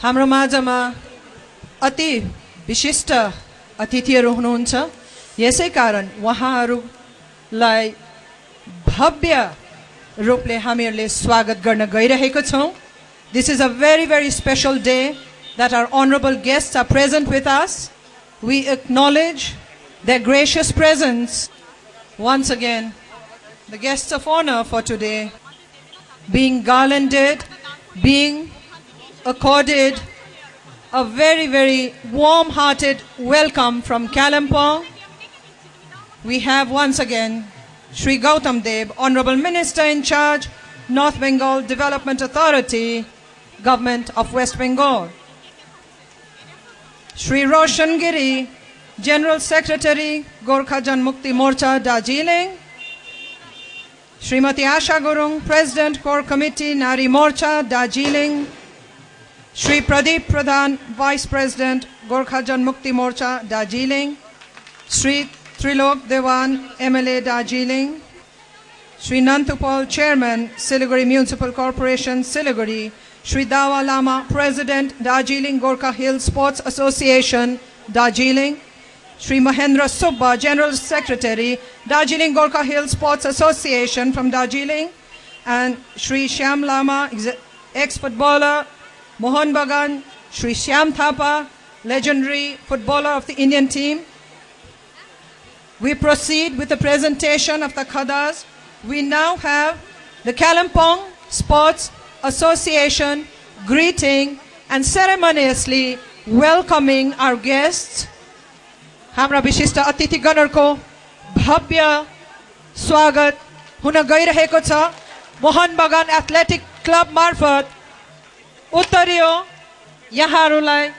हाम्रो माझमा अति विशिष्ट अतिथिहरू हुनुहुन्छ। यसै कारण उहाँहरूलाई भव्य रूपले हामीहरूले स्वागत गर्न गइरहेको छौं। This is a very, very special day that our honorable guests are present with us. We acknowledge their gracious presence. Once again, the guests of honor for today being garlanded, being accorded a very, very warm-hearted welcome from Kalimpong. We have once again Shri Gautam Deb, Honorable Minister in charge, North Bengal Development Authority, Government of West Bengal. Shri Roshan Giri, General Secretary, Gorkha Janmukti Morcha, Darjeeling. Srimati Asha Gurung, President, Core Committee, Nari Morcha, Darjeeling. Shri Pradeep Pradhan, Vice President, Gorkha Janmukti Morcha, Darjeeling. Shri Trilok Dewan, MLA, Darjeeling. Shri Nantupal, Chairman, Siliguri Municipal Corporation, Siliguri. Shri Dawa Lama, President, Darjeeling Gorkha Hill Sports Association, Darjeeling. Shri Mahendra Subba, General Secretary, Darjeeling Gorkha Hill Sports Association from Darjeeling. And Shri Shyam Lama, ex-footballer, Mohan Bagan, Shri Shyam Thapa, legendary footballer of the Indian team. We proceed with the presentation of the khadas. We now have the Kalimpong Sports Association greeting and ceremoniously welcoming our guests. हाम्रा विशिष्ट अतिथिगणहरुको भव्य स्वागत हुन गइरहेको छ। मोहन बगान athletic club मार्फत उत्तरियो यहाँहरुलाई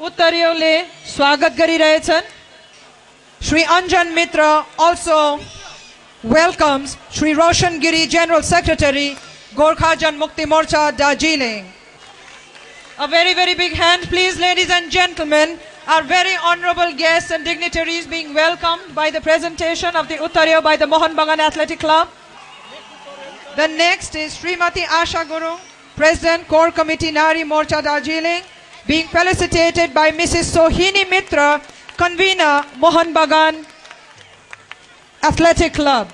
उत्तरियोले स्वागत गरिरहेछन्। Shri Anjan Mitra also welcomes Shri Roshan Giri, General Secretary, Gorkha Janmukti Morcha, Darjeeling. A very, very big hand, please, ladies and gentlemen. Our very honorable guests and dignitaries being welcomed by the presentation of the Uttariyo by the Mohan Bagan Athletic Club. The next is Srimati Asha Guru, President, Core Committee, Nari Morcha, Darjeeling, being felicitated by Mrs. Sohini Mitra, Convener, Mohan Bagan Athletic Club.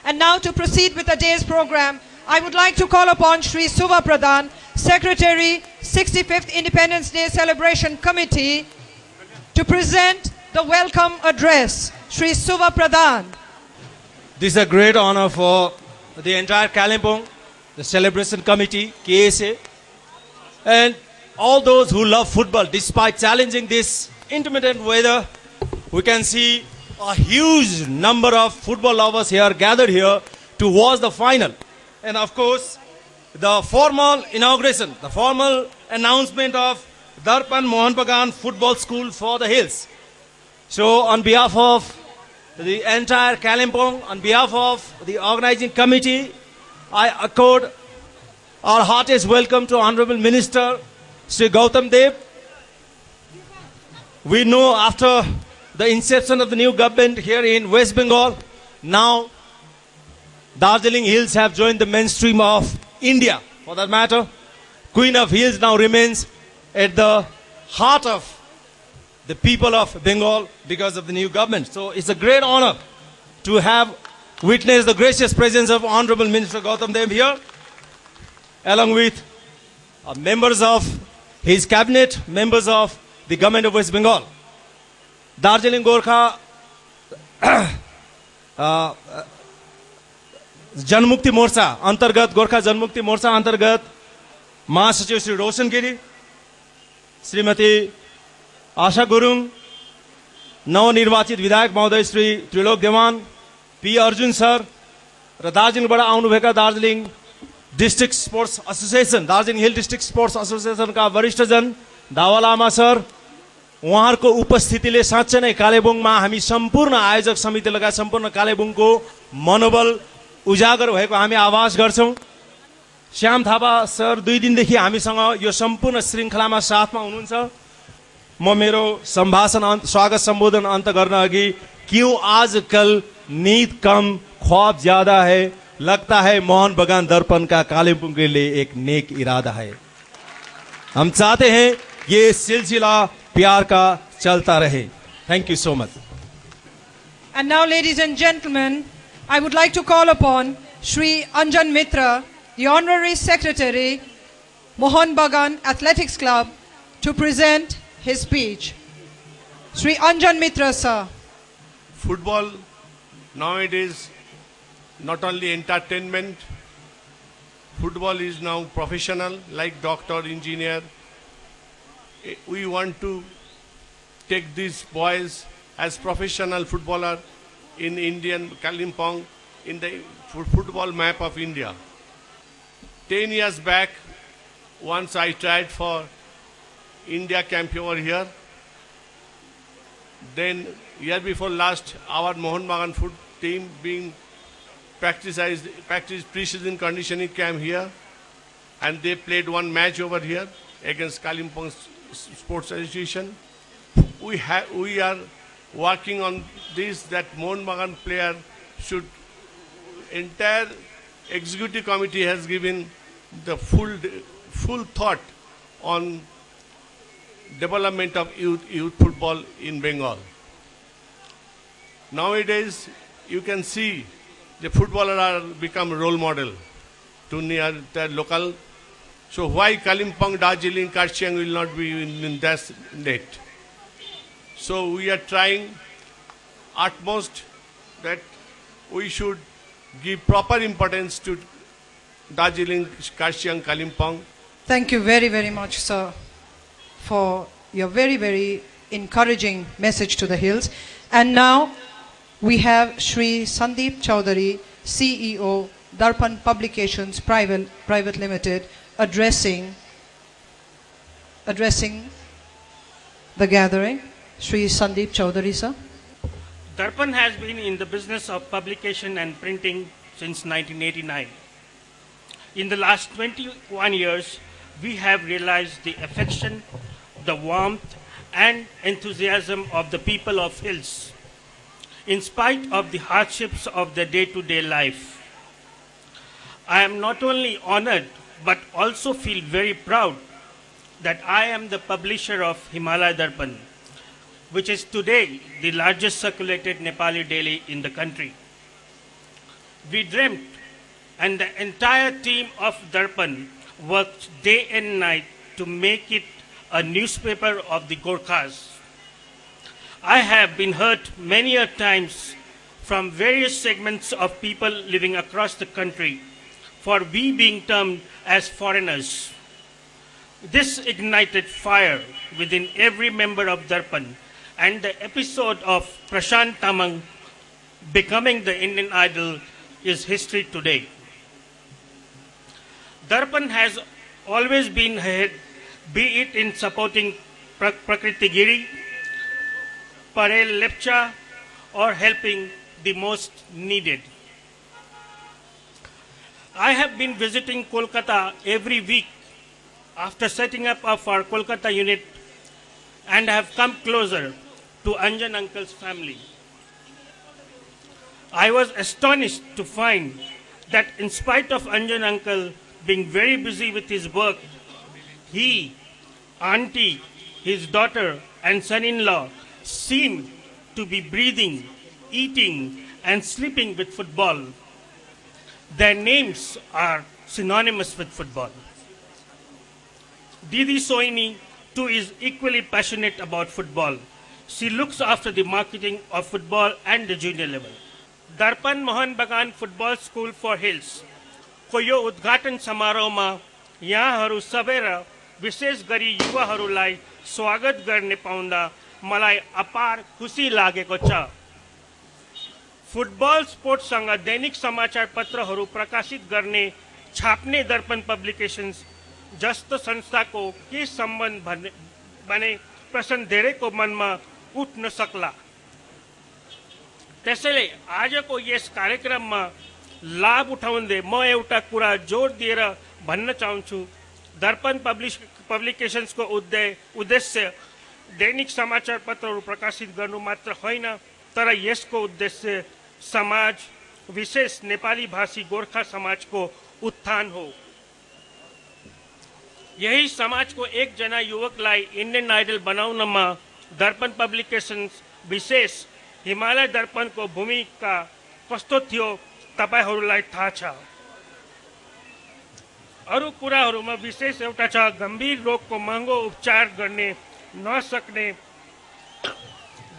And now to proceed with the day's program, I would like to call upon Shri Suva Pradhan, Secretary, 65th Independence Day Celebration Committee, to present the welcome address. Shri Suva Pradhan. This is a great honor for the entire Kalimpong, the celebration committee, KSA, and all those who love football. Despite challenging this intermittent weather, we can see a huge number of football lovers here gathered here to watch the final. And of course, the formal inauguration, the formal announcement of Darpan Mohan Bagan Football School for the Hills. So on behalf of the entire Kalimpong, on behalf of the organizing committee, I accord our heartiest welcome to Honorable Minister Shri Gautam Deb. We know after the inception of the new government here in West Bengal, now Darjeeling Hills have joined the mainstream of India. For that matter, Queen of Hills now remains at the heart of the people of Bengal because of the new government. So it's a great honor to have witnessed the gracious presence of Honorable Minister Gautam Deb here, along with members of his cabinet, members of the government of West Bengal. Darjeeling Gorkha Janmukti Morcha Antargat, Gorkha Janmukti Morcha Antargat, Mahasachiv Shri Roshan Giri, Srimati Asha Gurung, नवनिर्वाचित विधायक महोदय श्री त्रिलोक देवान, P Arjun sir र दार्जिलिङबाट आउनुभएका Darjeeling district sports association, Darjeeling hill district sports एसोसिएसनका वरिष्ठजन, Dawa Lama sir, उहाँहरूको उपस्थितिले साँच्चै नै कालेबुङमा हामी सम्पूर्ण आयोजक समिति लगायत सम्पूर्ण कालेबुङको मनोबल उजागर भएको हामी आभास गर्छौं। श्याम थापा सर 2 दिनदेखि हामीसँग यो सम्पूर्ण श्रृंखलामा साथमा हुनुहुन्छ। म मेरो संभाषण स्वागत संबोधन अन्त गर्न अघि क्यों आजकल नींद कम ख्वाब ज्यादा है, लगता है मोहन बगान दर्पण का कालेबुङ के लिए एक नेक इरादा है। हम चाहते हैं ये सिलसिला प्यार का चलता रहे. Thank you so much. And now, ladies and gentlemen, I would like to call upon Shri Anjan Mitra, the Honorary Secretary, Mohan Bagan Athletics Club, to present his speech. Shri Anjan Mitra, sir. Football nowadays not only entertainment, football is now professional, like doctor, engineer. We want to take these boys as professional footballer in Indian Kalimpong, in the football map of India. 10 years back, once I tried for India camp over here. Then year before last, our Mohan Bagan foot team being practiced pre-season conditioning camp here, and they played one match over here against Kalimpong Sports Association. We are working on this, that Mohan Bagan player should, entire executive committee has given the full thought on development of youth football in Bengal. Nowadays, you can see the footballers are become role model to near the local. So why Kalimpong, Darjeeling, Karchiang will not be in that net? So we are trying utmost that we should give proper importance to Darjeeling, Karchiang, Kalimpong. Thank you very, very much, sir, for your very, very encouraging message to the hills. And now we have Shri Sandeep Chowdhury, CEO, Darpan Publications Private Limited, addressing the gathering. Shri Sandeep Chowdhury, sir. Darpan has been in the business of publication and printing since 1989. In the last 21 years, we have realized the affection, the warmth, and enthusiasm of the people of Hills, in spite of the hardships of their day-to-day life. I am not only honored, but also feel very proud that I am the publisher of Himalaya Darpan, which is today the largest circulated Nepali daily in the country. We dreamt, and the entire team of Darpan worked day and night to make it a newspaper of the Gorkhas. I have been hurt many a times from various segments of people living across the country for we being termed as foreigners. This ignited fire within every member of Darpan, and the episode of Prashant Tamang becoming the Indian Idol is history today. Darpan has always been ahead, be it in supporting Prakriti Giri, Parel Lepcha, or helping the most needed. I have been visiting Kolkata every week after setting up of our Kolkata unit, and have come closer to Anjan uncle's family. I was astonished to find that in spite of Anjan uncle being very busy with his work, he, auntie, his daughter and son-in-law seemed to be breathing, eating and sleeping with football. Their names are synonymous with football. Didi Soini too is equally passionate about football. She looks after the marketing of football and the junior level. Darpan Mohan Bagan Football School for Hills को यो उद्घाटन समारोहमा यहाँहरू सबैर विशेष गरी युवाहरूलाई स्वागत गर्ने पाउँदा मलाई अपार खुसी लागेको छ। फुटबल स्पोर्ट्ससँग दैनिक समाचार पत्रहरू प्रकाशित गर्ने छाप्ने दर्पण पब्लिकेशन्स जस्तो संस्थाको के सम्बन्ध भने प्रश्न धेरैको मनमा उठ्न सक्ला। त्यसैले आजको यस कार्यक्रममा लाभ उठाउँदै म एउटा कुरा जोड दिएर भन्न चाहन्छु। दर्पण पब्लिकेशन्सको उद्देश्य दैनिक समाचार पत्रहरू प्रकाशित गर्नु मात्र होइन, तर यसको उद्देश्य समाज विशेष नेपाली भाषी गोर्खा समाजको उत्थान हो। यही समाज को एक जना युवकलाई इंडियन आइडल बनाउनमा दर्पण पब्लिकेशन्स विशेष हिमालय दर्पणको भूमिका कस्तो थियो तपाईहरुलाई थाहा छ। अरु कुराहरुमा विशेष एउटा छ, गम्भीर रोगको महँगो उपचार गर्ने नसक्ने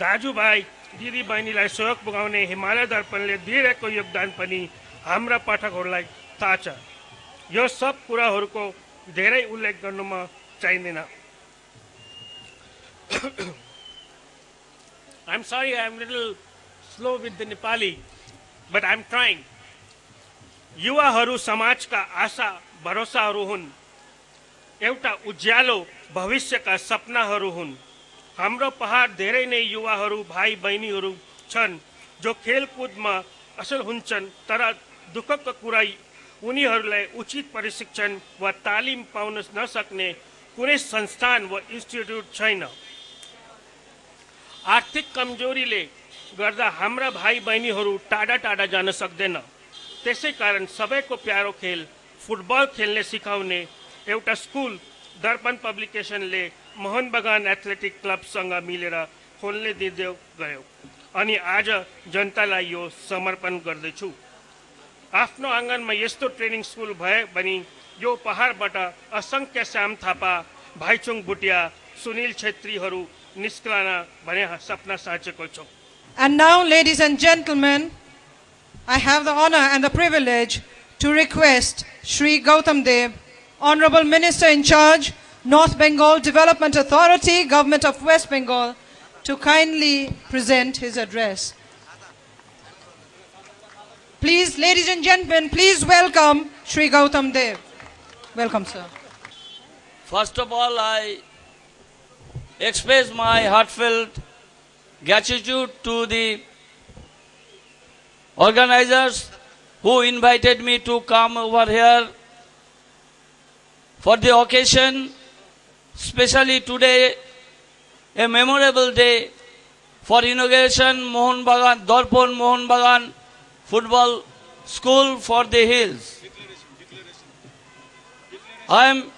दाजुभाइ दिदीबहिनीलाई सहयोग पुगाउने हिमालय दर्पणले दिइरहेको योगदान पनि हाम्रा पाठकहरूलाई थाहा छ। यो सब कुराहरुको धेरै उल्लेख गर्नुमा चाहिँदैन। I'm sorry, I'm little slow with the Nepali, but I'm trying. युवाहरू समाजका आशा भरोसाहरू हुन्, एउटा उज्यालो भविष्यका सपनाहरू हुन्। हाम्रो पहाड धेरै नै युवाहरू भाइ बहिनीहरू छन् जो खेलकुदमा असल हुन्छन्, तर दुःखको कुरा उनीहरूलाई उचित प्रशिक्षण वा तालिम पाउन नसक्ने कुनै संस्थान वा इन्स्टिट्युट छैन। आर्थिक कमजोरीले गर्दा हाम्रा भाइ बहिनीहरू टाढा टाढा जान सक्दैन। त्यसैकारण सबैको प्यारो खेल फुटबल खेल्ने सिकाउने एउटा स्कुल दर्पण पब्लिकेशनले मोहन बगान एथलेटिक क्लबसँग मिलेर खोल्ने दिँदै गयो अनि आज जनतालाई यो समर्पण गर्दैछु। आफ्नो आँगनमा यस्तो ट्रेनिङ स्कुल भए पनि यो पहाडबाट असंख्य श्याम थापा, भाइचुङ भुटिया, सुनील छेत्रीहरू निस्कलाना भने सपना साँचेको छु। And now, ladies and gentlemen, I have the honor and the privilege to request Shri Gautam Dev, Honorable Minister in charge, North Bengal Development Authority, Government of West Bengal, to kindly present his address. Please, ladies and gentlemen, please welcome Shri Gautam Dev. Welcome, sir. First of all, I express my heartfelt gratitude to the organizers who invited me to come over here for the occasion, especially today, a memorable day for inauguration Mohan Bagan, Darpan Mohan Bagan Football School for the Hills. I am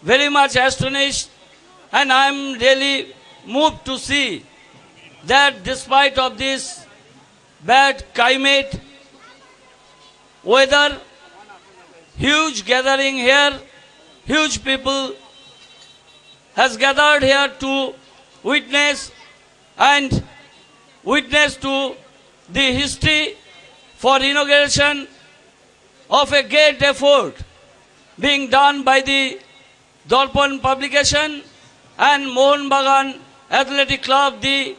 very much astonished and I am really moved to see that despite of this bad climate, weather, huge gathering here, huge people has gathered here to witness to the history for inauguration of a great effort being done by the Darpan publication and Mohan Bagan Athletic Club, the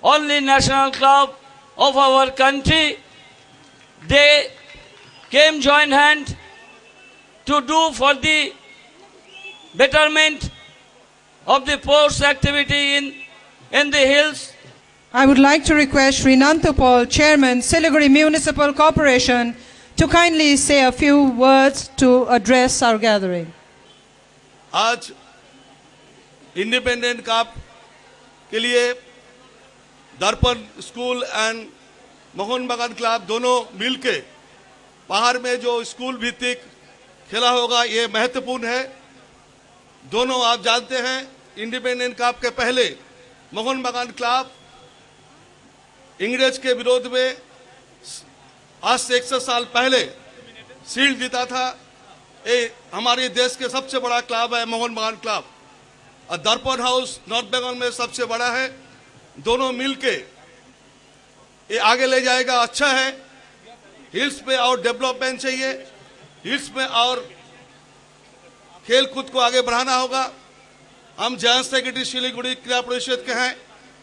only national club of our country. They came join hand to do for the betterment of the sports activity in the hills. I would like to request Shri Nantupal, Chairman, Siliguri Municipal Corporation, to kindly say a few words to address our gathering. आज independent cup के लिए दर्पण school and Mohan बागान club दोनों मिलके पहाड़ में जो स्कूल भित्तिक खेला होगा, ये महत्वपूर्ण है। दोनों आप जानते हैं, इंडिपेंडेंट कप के पहले मोहन बागान क्लब इंग्रेज के विरोध में आज से 100 साल पहले शील्ड जीता था। ये हमारे देश के सबसे बड़ा क्लब है मोहन बागान क्लब, और दर्पण हाउस नॉर्थ बंगाल में सबसे बड़ा है। दोनों मिलके ये आगे ले जाएगा, अच्छा है। हिल्स पे और डेवलपमेंट चाहिए, हिल्स में और खेल कूद को आगे बढ़ाना होगा। हम जॉइंट सेक्रेटरी सिलीगुड़ी क्रीड़ा परिषद के हैं,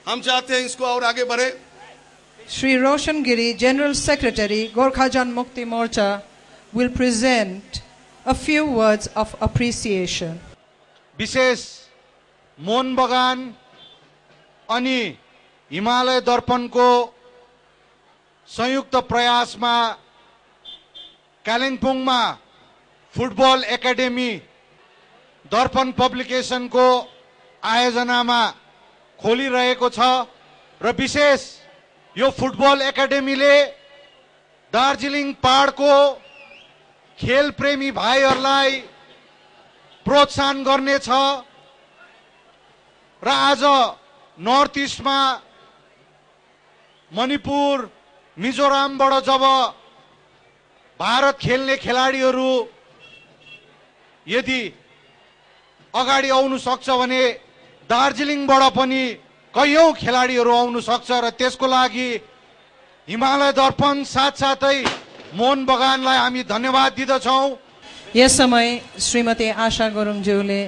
हम चाहते हैं इसको और आगे बढ़े। Shri Roshan Giri, General Secretary, Gorkha Jan Mukti Morcha, will present a few words of appreciation. विशेष मोहन बगान अनि हिमालय दर्पणको संयुक्त प्रयासमा कालिम्पोङमा फुटबल एकाडेमी दर्पण पब्लिकेशनको आयोजनामा खोलिरहेको छ र विशेष यो फुटबल एकाडेमीले दार्जिलिङ पहाडको खेल प्रेमी भाइहरूलाई प्रोत्साहन गर्नेछ र आज नर्थ इस्टमा मणिपुर मिजोरामबाट जब भारत खेल्ने खेलाडीहरू यदि अगाडि आउनु सक्छ भने दार्जिलिङबाट पनि कयौं खेलाडीहरू आउनु सक्छ र त्यसको लागि हिमालय दर्पण साथसाथै मोहन बगानलाई हामी धन्यवाद दिदछौं। यस समय श्रीमती आशा गुरुङज्यूले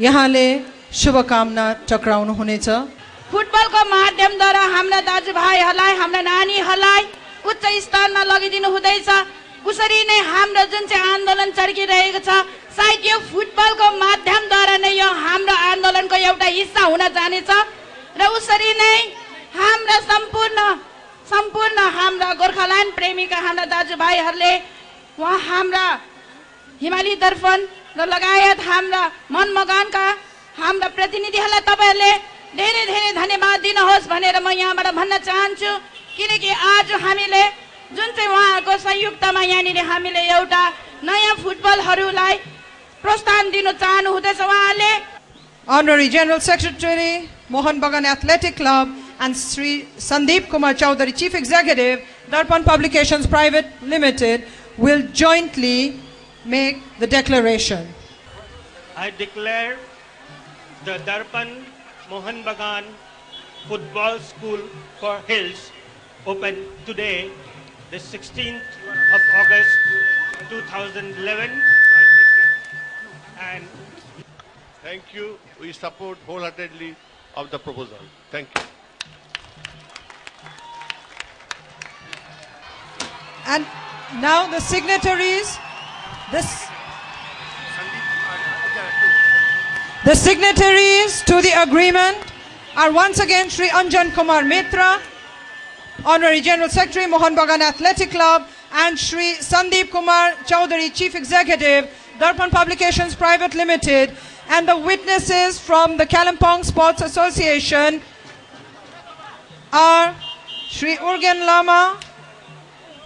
यहाँले शुभकामना टक्राउनु हुनेछ। फुटबलको माध्यमद्वारा हाम्रा दाजुभाइहरूलाई हाम्रा नानीहरूलाई उच्च स्थानमा लगिदिनु हुँदैछ। उसरी नै हाम्रो जुन चाहिँ आन्दोलन चर्किरहेको छ सायद यो फुटबलको माध्यमद्वारा नै यो हाम्रो आन्दोलनको एउटा हिस्सा हुन जानेछ र उसरी नै हाम्रा सम्पूर्ण हाम्रा गोर्खाल्यान्ड प्रेमीका हाम्रा दाजुभाइहरूले वहाँ हाम्रा हिमाली दर्पण र लगायत हाम्रा मनमगानका हाम्रा प्रतिनिधिहरूलाई तपाईहरुले धेरै धेरै धन्यवाद दिनुहोस् भनेर म यहाँबाट भन्न चाहन्छु। किनकि आज हामीले जुन चाहिँ उहाँहरूको संयुक्तमा यहाँनिर हामीले एउटा नयाँ फुटबलहरूलाई प्रोत्साहन दिन चाहनु हुँदैछ। उहाँले Honorary General Secretary, Mohan Bagan Athletic Club and Sri Sandeep Kumar Chowdhury, Chief Executive, Darpan Publications Private Limited, will jointly make the declaration. I declare the Darpan Mohan Bagan Football School for Hills open today, the 16th of August 2011. And thank you. We support wholeheartedly of the proposal. Thank you. And now the signatories, the signatories to the agreement are once again Sri Anjan Kumar Mitra, Honorary General Secretary, Mohan Bagan Athletic Club, and Sri Sandeep Kumar Chowdhury, Chief Executive, Darpan Publications Private Limited, and the witnesses from the Kalimpong Sports Association are Sri Urgen Lama,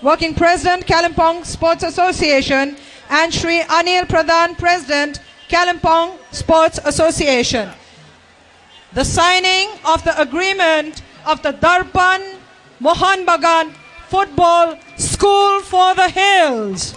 Working President, Kalimpong Sports Association, and Sri Anil Pradhan, President, Kalimpong Sports Association. The signing of the agreement of the Darpan Mohan Bagan Football School for the Hills